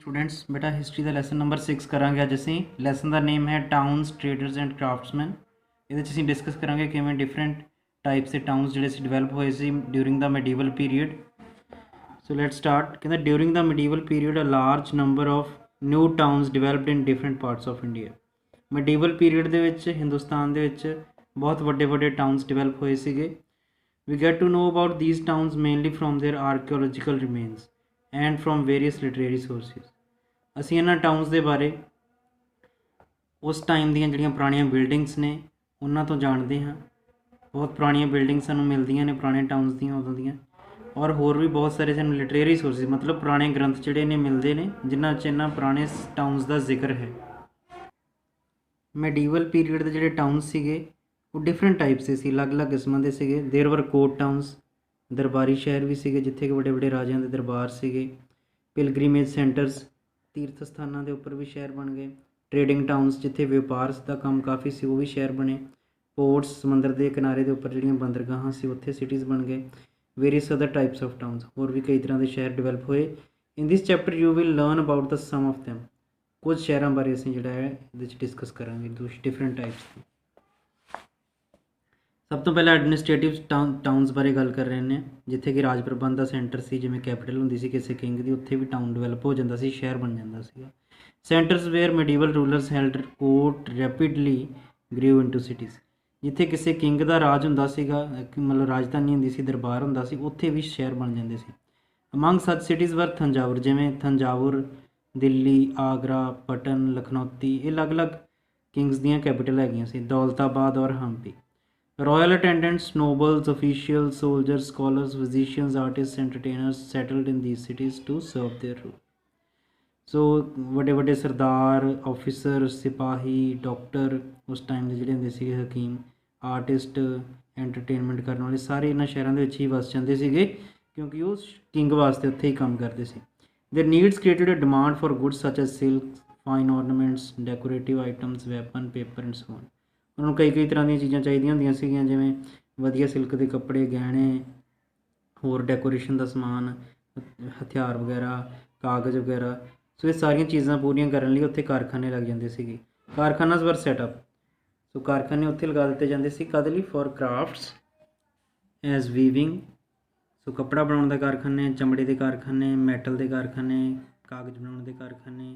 Students बेटा history का lesson number 6 करांगे अज असीं। लैसन का नेम है टाउनस ट्रेडर्स एंड क्राफ्ट्समैन। ये असीं डिस्कस करांगे किवें डिफरेंट टाइप्स के टाउनस जिहड़े डिवेलप होए सी during the medieval period. So let start. कहंदे during the medieval period a large number of new towns developed in different parts of India. Medieval period दे विच हिंदुस्तान दे विच बहुत वड्डे वड्डे टाउनस डिवेलप होए सीगे। We get to know about these towns mainly from their archaeological remains and from various literary sources। ਅਸੀਂ ਇਹਨਾਂ ਟਾਊਨਸ ਦੇ ਬਾਰੇ ਉਸ ਟਾਈਮ ਦੀਆਂ ਜਿਹੜੀਆਂ ਪੁਰਾਣੀਆਂ ਬਿਲਡਿੰਗਸ ਨੇ ਉਹਨਾਂ ਤੋਂ ਜਾਣਦੇ ਹਾਂ। ਬਹੁਤ ਪੁਰਾਣੀਆਂ ਬਿਲਡਿੰਗਸ ਸਾਨੂੰ ਮਿਲਦੀਆਂ ਨੇ ਪੁਰਾਣੇ ਟਾਊਨਸ ਦੀਆਂ ਉਦੋਂ ਦੀਆਂ, ਔਰ ਹੋਰ ਵੀ ਬਹੁਤ ਸਾਰੇ ਸਾਨੂੰ ਲਿਟਰੇਰੀ ਸੋਰਸਿਸ ਮਤਲਬ ਪੁਰਾਣੇ ਗ੍ਰੰਥ ਜਿਹੜੇ ਨੇ ਮਿਲਦੇ ਨੇ ਜਿਨ੍ਹਾਂ 'ਚ ਇਹਨਾਂ ਪੁਰਾਣੇ ਟਾਊਨਸ ਦਾ ਜ਼ਿਕਰ ਹੈ। ਮੈਡੀਵਲ ਪੀਰੀਅਡ ਦੇ ਜਿਹੜੇ ਟਾਊਨਸ ਸੀਗੇ ਉਹ ਡਿਫਰੈਂਟ ਟਾਈਪਸ ਦੇ ਸੀ, ਅਲੱਗ-ਅਲੱਗ ਕਿਸਮਾਂ ਦੇ ਸੀਗੇ। ਦੇਰ ਵਰ ਕੋਰਟ ਟਾਊਨਸ, ਦਰਬਾਰੀ ਸ਼ਹਿਰ ਵੀ ਸੀਗੇ ਜਿੱਥੇ ਕਿ ਵੱਡੇ ਵੱਡੇ ਰਾਜਿਆਂ ਦੇ ਦਰਬਾਰ ਸੀਗੇ। ਪਿਲਗ੍ਰੀਮੇਜ ਸੈਂਟਰਸ, ਤੀਰਥ ਸਥਾਨਾਂ ਦੇ ਉੱਪਰ ਵੀ ਸ਼ਹਿਰ ਬਣ ਗਏ। ਟ੍ਰੇਡਿੰਗ ਟਾਊਨਸ ਜਿੱਥੇ ਵਪਾਰ ਦਾ ਕੰਮ ਕਾਫੀ ਸੀ ਉਹ ਵੀ ਸ਼ਹਿਰ ਬਣੇ। ਪੋਰਟਸ, ਸਮੁੰਦਰ ਦੇ ਕਿਨਾਰੇ ਦੇ ਉੱਪਰ ਜਿਹੜੀਆਂ ਬੰਦਰਗਾਹਾਂ ਸੀ ਉੱਥੇ ਸਿਟੀਜ਼ ਬਣ ਗਏ। Various other types of towns, ਹੋਰ ਵੀ ਕਈ ਤਰ੍ਹਾਂ ਦੇ ਸ਼ਹਿਰ ਡਿਵੈਲਪ ਹੋਏ। In this chapter you will learn about the some of them. ਕੁਝ ਸ਼ਹਿਰਾਂ ਬਾਰੇ ਅਸੀਂ ਜਿਹੜਾ ਹੈ ਇਹਦੇ 'ਚ ਡਿਸਕਸ ਕਰਾਂਗੇ ਡਿਫਰੈਂਟ ਟਾਈਪਸ ਦੀ। ਸਭ ਤੋਂ ਪਹਿਲਾਂ ਐਡਮਿਨਿਸਟ੍ਰੇਟਿਵ ਟਾਊਨਸ ਬਾਰੇ ਗੱਲ ਕਰ ਰਹੇ ਨੇ, ਜਿੱਥੇ ਕਿ ਰਾਜ ਪ੍ਰਬੰਧ ਦਾ ਸੈਂਟਰ ਸੀ। ਜਿਵੇਂ ਕੈਪੀਟਲ ਹੁੰਦੀ ਸੀ ਕਿਸੇ ਕਿੰਗ ਦੀ, ਉੱਥੇ ਵੀ ਟਾਊਨ ਡਿਵੈਲਪ ਹੋ ਜਾਂਦਾ ਸੀ, ਸ਼ਹਿਰ ਬਣ ਜਾਂਦਾ ਸੀਗਾ। Centres where medieval rulers held court rapidly grew into cities. ਜਿੱਥੇ ਕਿਸੇ ਕਿੰਗ ਦਾ ਰਾਜ ਹੁੰਦਾ ਸੀਗਾ, ਮਤਲਬ ਰਾਜਧਾਨੀ ਹੁੰਦੀ ਸੀ, ਦਰਬਾਰ ਹੁੰਦਾ ਸੀ, ਉੱਥੇ ਵੀ ਸ਼ਹਿਰ ਬਣ ਜਾਂਦੇ ਸੀ। ਅਮੰਗ ਸੱਚ ਸਿਟੀਜ਼ ਵਰ ਥੰਜਾਵੁਰ, ਜਿਵੇਂ ਥੰਜਾਵੁਰ, ਦਿੱਲੀ, ਆਗਰਾ, ਪਟਨ, ਲਖਨੌਤੀ, ਇਹ ਅਲੱਗ-ਅਲੱਗ ਕਿੰਗਸ ਦੀਆਂ ਕੈਪੀਟਲ ਹੈਗੀਆਂ ਸੀ। ਦੌਲਤਾਬਾਦ ਔਰ Hampi. Royal attendants, nobles, officials, soldiers, scholars, physicians, artists, entertainers settled in these cities to serve their rule। ਸੋ ਵੱਡੇ ਵੱਡੇ ਸਰਦਾਰ, ਆਫਿਸਰ, ਸਿਪਾਹੀ, ਡਾਕਟਰ ਉਸ ਟਾਈਮ ਦੇ ਜਿਹੜੇ ਹੁੰਦੇ ਸੀਗੇ, ਹਕੀਮ, ਆਰਟਿਸਟ, ਐਂਟਰਟੇਨਮੈਂਟ ਕਰਨ ਵਾਲੇ, ਸਾਰੇ ਇਹਨਾਂ ਸ਼ਹਿਰਾਂ ਦੇ ਵਿੱਚ ਹੀ ਵਸ ਜਾਂਦੇ ਸੀਗੇ ਕਿਉਂਕਿ ਉਹ ਕਿੰਗ ਵਾਸਤੇ ਉੱਥੇ ਹੀ ਕੰਮ ਕਰਦੇ ਸੀ। Their needs created a demand for goods such as silks, fine ornaments, decorative items, weapon, paper and so on। ਉਹਨਾਂ ਨੂੰ ਕਈ ਤਰ੍ਹਾਂ ਦੀਆਂ ਚੀਜ਼ਾਂ ਚਾਹੀਦੀਆਂ ਹੁੰਦੀਆਂ ਸੀਗੀਆਂ, ਜਿਵੇਂ ਵਧੀਆ ਸਿਲਕ ਦੇ ਕੱਪੜੇ, ਗਹਿਣੇ, ਹੋਰ ਡੈਕੋਰੇਸ਼ਨ ਦਾ ਸਮਾਨ, ਹਥਿਆਰ ਵਗੈਰਾ, ਕਾਗਜ਼ ਵਗੈਰਾ। ਸੋ ਇਹ ਸਾਰੀਆਂ ਚੀਜ਼ਾਂ ਪੂਰੀਆਂ ਕਰਨ ਲਈ ਉੱਥੇ ਕਾਰਖਾਨੇ ਲੱਗ ਜਾਂਦੇ ਸੀਗੇ। ਕਾਰਖਾਨਾਸ ਵਰ ਸੈਟਅਪ। ਸੋ ਕਾਰਖਾਨੇ ਉੱਥੇ ਲਗਾ ਦਿੱਤੇ ਜਾਂਦੇ ਸੀ ਕਾਹਦੇ ਲਈ? For crafts as weaving. So ਕੱਪੜਾ ਬਣਾਉਣ ਦੇ ਕਾਰਖਾਨੇ, ਚਮੜੇ ਦੇ ਕਾਰਖਾਨੇ, ਮੈਟਲ ਦੇ ਕਾਰਖਾਨੇ, ਕਾਗਜ਼ ਬਣਾਉਣ ਦੇ ਕਾਰਖਾਨੇ,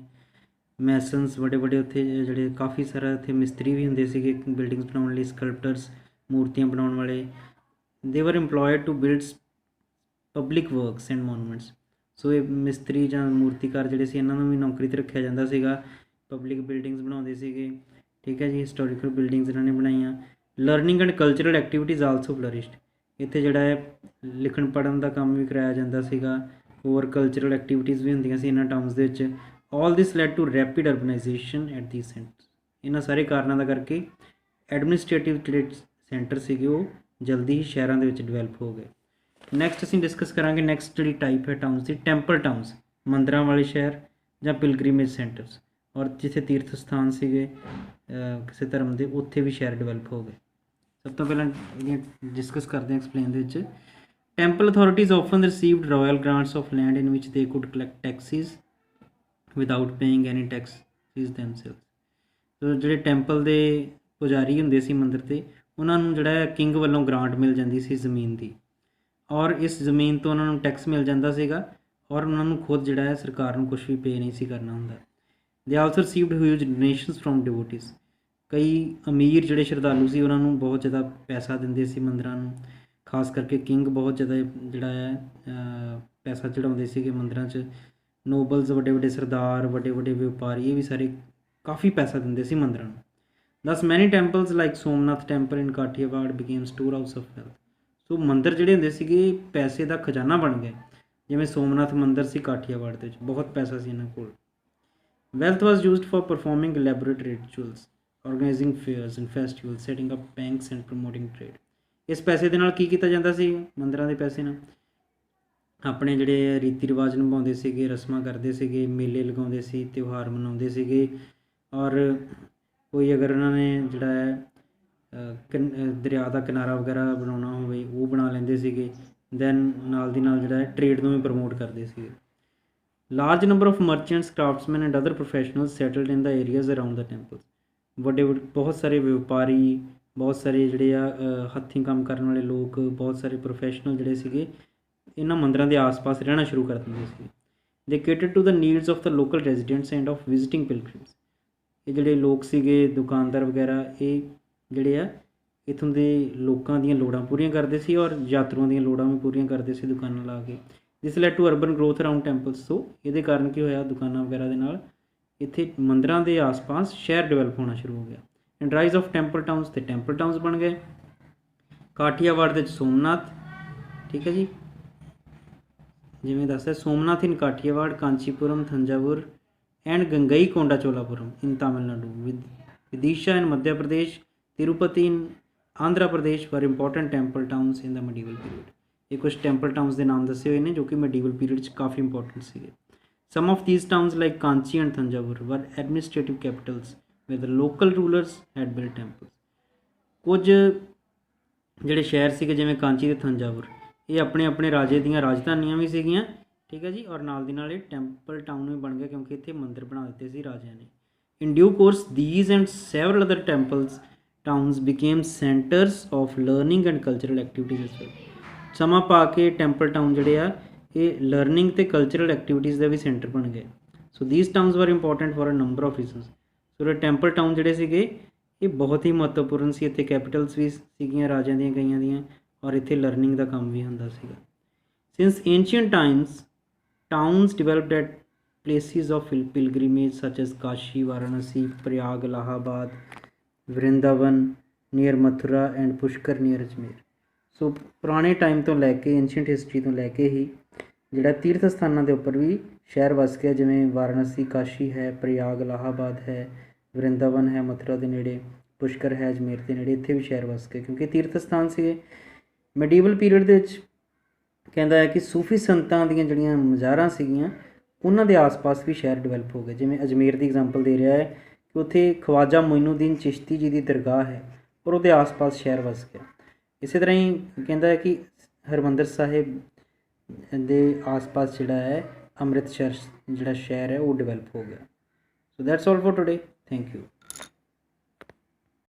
ਮੈਸਨਸ ਵੱਡੇ ਵੱਡੇ ਉੱਥੇ ਜਿਹੜੇ ਕਾਫੀ ਸਾਰਾ ਉੱਥੇ ਮਿਸਤਰੀ ਵੀ ਹੁੰਦੇ ਸੀਗੇ ਬਿਲਡਿੰਗਸ ਬਣਾਉਣ ਲਈ, ਸਕਲਪਟਰਸ ਮੂਰਤੀਆਂ ਬਣਾਉਣ ਵਾਲੇ। They were employed to builds public works and monuments. So ਇਹ ਮਿਸਤਰੀ ਜਾਂ ਮੂਰਤੀਕਾਰ ਜਿਹੜੇ ਸੀ ਇਹਨਾਂ ਨੂੰ ਵੀ ਨੌਕਰੀ 'ਤੇ ਰੱਖਿਆ ਜਾਂਦਾ ਸੀਗਾ। ਪਬਲਿਕ ਬਿਲਡਿੰਗਸ ਬਣਾਉਂਦੇ ਸੀਗੇ, ਠੀਕ ਹੈ ਜੀ। ਹਿਸਟੋਰੀਕਲ ਬਿਲਡਿੰਗਸ ਇਹਨਾਂ ਨੇ ਬਣਾਈਆਂ। Learning and cultural activities also flourished. ਇੱਥੇ ਜਿਹੜਾ ਹੈ ਲਿਖਣ ਪੜ੍ਹਨ ਦਾ ਕੰਮ ਵੀ ਕਰਾਇਆ ਜਾਂਦਾ ਸੀਗਾ, ਹੋਰ ਕਲਚਰਲ ਐਕਟੀਵਿਟੀਜ਼ ਵੀ ਹੁੰਦੀਆਂ ਸੀ ਇਹਨਾਂ ਟਾਊਨਸ ਦੇ ਵਿੱਚ। All this led to rapid urbanisation at the centre. ਇਹਨਾਂ ਸਾਰੇ ਕਾਰਨਾਂ ਦਾ ਕਰਕੇ ਐਡਮਿਨਿਸਟ੍ਰੇਟਿਵ ਜਿਹੜੇ ਸੈਂਟਰ ਸੀਗੇ ਉਹ ਜਲਦੀ ਹੀ ਸ਼ਹਿਰਾਂ ਦੇ ਵਿੱਚ ਡਿਵੈਲਪ ਹੋ ਗਏ। ਨੈਕਸਟ ਅਸੀਂ ਡਿਸਕਸ ਕਰਾਂਗੇ ਨੈਕਸਟ ਜਿਹੜੀ ਟਾਈਪ ਹੈ ਟਾਊਨਸ ਦੀ, ਟੈਂਪਲ ਟਾਊਨਸ, ਮੰਦਰਾਂ ਵਾਲੇ ਸ਼ਹਿਰ ਜਾਂ ਪਿਲਗ੍ਰੀਮੇਜ ਸੈਂਟਰਸ। ਔਰ ਜਿੱਥੇ ਤੀਰਥ ਸਥਾਨ ਸੀਗੇ ਕਿਸੇ ਧਰਮ ਦੇ, ਉੱਥੇ ਵੀ ਸ਼ਹਿਰ ਡਿਵੈਲਪ ਹੋ ਗਏ। ਸਭ ਤੋਂ ਪਹਿਲਾਂ ਡਿਸਕਸ ਕਰਦੇ ਹਾਂ ਐਕਸਪਲੇਨ ਦੇ ਵਿੱਚ। Temple authorities often received royal grants of land in which they could collect taxes without paying any taxes themselves. So ਜਿਹੜੇ ਟੈਂਪਲ ਦੇ ਪੁਜਾਰੀ ਹੁੰਦੇ ਸੀ ਮੰਦਰ 'ਤੇ, ਉਹਨਾਂ ਨੂੰ ਜਿਹੜਾ ਹੈ ਕਿੰਗ ਵੱਲੋਂ ਗ੍ਰਾਂਟ ਮਿਲ ਜਾਂਦੀ ਸੀ ਜ਼ਮੀਨ ਦੀ, ਔਰ ਇਸ ਜ਼ਮੀਨ ਤੋਂ ਉਹਨਾਂ ਨੂੰ ਟੈਕਸ ਮਿਲ ਜਾਂਦਾ ਸੀਗਾ, ਔਰ ਉਹਨਾਂ ਨੂੰ ਖੁਦ ਜਿਹੜਾ ਹੈ ਸਰਕਾਰ ਨੂੰ ਕੁਛ ਵੀ ਪੇ ਨਹੀਂ ਸੀ ਕਰਨਾ ਹੁੰਦਾ। ਦੇ also received huge donations from devotees. ਕਈ ਅਮੀਰ ਜਿਹੜੇ ਸ਼ਰਧਾਲੂ ਸੀ ਉਹਨਾਂ ਨੂੰ ਬਹੁਤ ਜ਼ਿਆਦਾ ਪੈਸਾ ਦਿੰਦੇ ਸੀ ਮੰਦਰਾਂ ਨੂੰ, ਖਾਸ ਕਰਕੇ ਕਿੰਗ ਬਹੁਤ ਜ਼ਿਆਦਾ ਜਿਹੜਾ ਹੈ ਪੈਸਾ ਚੜਾਉਂਦੇ ਸੀਗੇ ਮੰਦਰਾਂ 'ਚ। ਨੋਬਲਸ, ਵੱਡੇ ਵੱਡੇ ਸਰਦਾਰ, ਵੱਡੇ ਵੱਡੇ ਵਪਾਰੀ, ਇਹ ਵੀ ਸਾਰੇ ਕਾਫੀ ਪੈਸਾ ਦਿੰਦੇ ਸੀ ਮੰਦਰਾਂ ਨੂੰ। Thus many temples like Somnath temple in Kathiawar became store house of wealth. So ਮੰਦਰ ਜਿਹੜੇ ਹੁੰਦੇ ਸੀਗੇ ਪੈਸੇ ਦਾ ਖਜ਼ਾਨਾ ਬਣ ਗਏ। ਜਿਵੇਂ ਸੋਮਨਾਥ ਮੰਦਰ ਸੀ ਕਾਠੀਆਵਾੜ ਦੇ ਵਿੱਚ, ਬਹੁਤ ਪੈਸਾ ਸੀ ਇਹਨਾਂ ਕੋਲ। Wealth was used for performing elaborate rituals, organising fairs and festivals, setting up banks and promoting trade. ਇਸ ਪੈਸੇ ਦੇ ਨਾਲ ਕੀ ਕੀਤਾ ਜਾਂਦਾ ਸੀ? ਮੰਦਰਾਂ ਦੇ ਪੈਸੇ ਨਾਲ ਆਪਣੇ ਜਿਹੜੇ ਰੀਤੀ ਰਿਵਾਜ ਨਿਭਾਉਂਦੇ ਸੀਗੇ, ਰਸਮਾਂ ਕਰਦੇ ਸੀਗੇ, ਮੇਲੇ ਲਗਾਉਂਦੇ ਸੀ, ਤਿਉਹਾਰ ਮਨਾਉਂਦੇ ਸੀਗੇ। ਔਰ ਕੋਈ ਅਗਰ ਉਹਨਾਂ ਨੇ ਜਿਹੜਾ ਹੈ ਦਰਿਆ ਦਾ ਕਿਨਾਰਾ ਵਗੈਰਾ ਬਣਾਉਣਾ ਹੋਵੇ ਉਹ ਬਣਾ ਲੈਂਦੇ ਸੀਗੇ। ਦੈਨ ਨਾਲ ਦੀ ਨਾਲ ਜਿਹੜਾ ਹੈ ਟ੍ਰੇਡ ਨੂੰ ਵੀ ਪ੍ਰਮੋਟ ਕਰਦੇ ਸੀਗੇ। Large number of merchants, craftsmen and other professionals settled in the areas around the temples. ਬਹੁਤ ਸਾਰੇ ਵਪਾਰੀ, ਬਹੁਤ ਸਾਰੇ ਜਿਹੜੇ ਆ ਹੱਥੀਂ ਕੰਮ ਕਰਨ ਵਾਲੇ ਲੋਕ, ਬਹੁਤ ਸਾਰੇ ਪ੍ਰੋਫੈਸ਼ਨਲ ਜਿਹੜੇ ਸੀਗੇ ਇਹਨਾਂ ਮੰਦਰਾਂ ਦੇ ਆਸ-ਪਾਸ ਰਹਿਣਾ ਸ਼ੁਰੂ ਕਰ ਦਿੰਦੇ ਸੀ। They cater to the needs of the local residents and of visiting pilgrims. ਇਹ ਜਿਹੜੇ ਲੋਕ ਸੀਗੇ, ਦੁਕਾਨਦਾਰ ਵਗੈਰਾ, ਇਹ ਜਿਹੜੇ ਆ ਇੱਥੋਂ ਦੇ ਲੋਕਾਂ ਦੀਆਂ ਲੋੜਾਂ ਪੂਰੀਆਂ ਕਰਦੇ ਸੀ ਔਰ ਯਾਤਰੂਆਂ ਦੀਆਂ ਲੋੜਾਂ ਵੀ ਪੂਰੀਆਂ ਕਰਦੇ ਸੀ ਦੁਕਾਨਾਂ ਲਾ ਕੇ। This led to urban growth around temples. So ਇਹਦੇ ਕਾਰਨ ਕੀ ਹੋਇਆ, ਦੁਕਾਨਾਂ ਵਗੈਰਾ ਦੇ ਨਾਲ ਇੱਥੇ ਮੰਦਰਾਂ ਦੇ ਆਸ-ਪਾਸ ਸ਼ਹਿਰ ਡਿਵੈਲਪ ਹੋਣਾ ਸ਼ੁਰੂ ਹੋ ਗਿਆ। And rise of temple towns, ਤੇ ਟੈਂਪਲ ਟਾਊਨਸ ਬਣ ਗਏ। ਕਾਠੀਆਵਾੜ ਦੇ ਵਿੱਚ ਸੋਮਨਾਥ, ਠੀਕ ਹੈ ਜੀ, ਜਿਵੇਂ ਦੱਸਿਆ ਸੋਮਨਾਥ ਇਨ ਕਾਠੀਆਵਾੜ, ਕਾਂਚੀਪੁਰਮ, ਥੰਜਾਵੁਰ ਐਂਡ ਗੰਗਈ ਕੋਂਡਾ ਚੋਲਾਪੁਰਮ ਇਨ ਤਾਮਿਲਨਾਡੂ, ਵਿਦਿਸ਼ਾ ਇਨ ਮੱਧ ਪ੍ਰਦੇਸ਼, ਤਿਰੂਪਤੀ ਇਨ ਆਂਧਰਾ ਪ੍ਰਦੇਸ਼ ਵਰ ਇੰਪੋਰਟੈਂਟ ਟੈਂਪਲ ਟਾਊਨਸ ਇਨ ਦ ਮੈਡੀਵਲ ਪੀਰੀਅਡ। ਇਹ ਕੁਝ ਟੈਂਪਲ ਟਾਊਨਸ ਦੇ ਨਾਮ ਦੱਸੇ ਹੋਏ ਨੇ ਜੋ ਕਿ ਮੈਡੀਵਲ ਪੀਰੀਅਡ 'ਚ ਕਾਫੀ ਇੰਪੋਰਟੈਂਟ ਸੀਗੇ। Some of these towns like Kanchi and Thanjavur were administrative capitals where the local rulers had built temples। ਕੁਝ ਜਿਹੜੇ ਸ਼ਹਿਰ ਸੀਗੇ ਜਿਵੇਂ ਕਾਂਚੀ ਤੇ ਥੰਜਾਵੁਰ, ਇਹ ਆਪਣੇ ਆਪਣੇ ਰਾਜੇ ਦੀਆਂ ਰਾਜਧਾਨੀਆਂ ਵੀ ਸੀਗੀਆਂ, ਠੀਕ ਹੈ ਜੀ, ਔਰ ਨਾਲ ਦੀ ਨਾਲ ਇਹ ਟੈਂਪਲ ਟਾਊਨ ਵੀ ਬਣ ਗਿਆ ਕਿਉਂਕਿ ਇੱਥੇ ਮੰਦਿਰ ਬਣਾ ਦਿੱਤੇ ਸੀ ਰਾਜਿਆਂ ਨੇ। ਇਨ ਡਿਊ course these and several other temples towns became centers of learning and cultural activities as well। ਸਮਾਂ ਪਾ ਕੇ ਟੈਂਪਲ ਟਾਊਨ ਜਿਹੜੇ ਆ ਇਹ ਲਰਨਿੰਗ ਤੇ ਕਲਚਰਲ ਐਕਟੀਵਿਟੀਜ਼ ਦਾ ਵੀ ਸੈਂਟਰ ਬਣ ਗਏ। So these towns were important for a number of reasons. So temple town ਜਿਹੜੇ ਸੀਗੇ ਇਹ ਬਹੁਤ ਹੀ ਮਹੱਤਵਪੂਰਨ ਸੀ। ਇੱਥੇ ਕੈਪੀਟਲਸ ਵੀ ਸੀਗੀਆਂ ਰਾਜਿਆਂ ਦੀਆਂ ਕਈਆਂ ਦੀਆਂ, ਔਰ ਇੱਥੇ ਲਰਨਿੰਗ ਦਾ ਕੰਮ ਵੀ ਹੁੰਦਾ ਸੀਗਾ। Since ancient times towns developed at places of pilgrimage such as Kashi, Varanasi, Prayag, Allahabad, Vrindavan near Mathura and Pushkar near Ajmer। ਸੋ ਪੁਰਾਣੇ ਟਾਈਮ ਤੋਂ ਲੈ ਕੇ, ਏਂਸ਼ੀਅੰਟ ਹਿਸਟਰੀ ਤੋਂ ਲੈ ਕੇ ਹੀ ਜਿਹੜਾ ਤੀਰਥ ਸਥਾਨਾਂ ਦੇ ਉੱਪਰ ਵੀ ਸ਼ਹਿਰ ਵਸ ਗਿਆ, ਜਿਵੇਂ ਵਾਰਾਣਸੀ, ਕਾਸ਼ੀ ਹੈ, ਪ੍ਰਯਾਗ, ਇਲਾਹਾਬਾਦ ਹੈ, ਵਰਿੰਦਾਵਨ ਹੈ ਮਥੁਰਾ ਦੇ ਨੇੜੇ, ਪੁਸ਼ਕਰ ਹੈ ਅਜਮੇਰ ਦੇ ਨੇੜੇ, ਇੱਥੇ ਵੀ ਸ਼ਹਿਰ ਵਸ ਗਏ ਕਿਉਂਕਿ ਤੀਰਥ ਸਥਾਨ ਸੀਗੇ। ਮੈਡੀਵਲ ਪੀਰੀਅਡ ਦੇ ਵਿੱਚ ਕਹਿੰਦਾ ਹੈ ਕਿ ਸੂਫੀ ਸੰਤਾਂ ਦੀਆਂ ਜਿਹੜੀਆਂ ਮਜ਼ਾਰਾਂ ਸੀਗੀਆਂ ਉਹਨਾਂ ਦੇ ਆਸ-ਪਾਸ ਵੀ ਸ਼ਹਿਰ ਡਿਵੈਲਪ ਹੋ ਗਏ। ਜਿਵੇਂ ਅਜਮੇਰ ਦੀ ਐਗਜ਼ਾਮਪਲ ਦੇ ਰਿਹਾ ਹੈ ਕਿ ਉੱਥੇ ਖਵਾਜਾ ਮੋਇਨੂਦੀਨ ਚਿਸ਼ਤੀ ਜੀ ਦੀ ਦਰਗਾਹ ਹੈ ਔਰ ਉਹਦੇ ਆਸ-ਪਾਸ ਸ਼ਹਿਰ ਵਸ ਗਿਆ। ਇਸੇ ਤਰ੍ਹਾਂ ਹੀ ਕਹਿੰਦਾ ਹੈ ਕਿ ਹਰਿਮੰਦਰ ਸਾਹਿਬ ਦੇ ਆਸ-ਪਾਸ ਜਿਹੜਾ ਹੈ ਅੰਮ੍ਰਿਤਸਰ ਜਿਹੜਾ ਸ਼ਹਿਰ ਹੈ ਉਹ ਡਿਵੈਲਪ ਹੋ ਗਿਆ। So that's all for today. Thank you.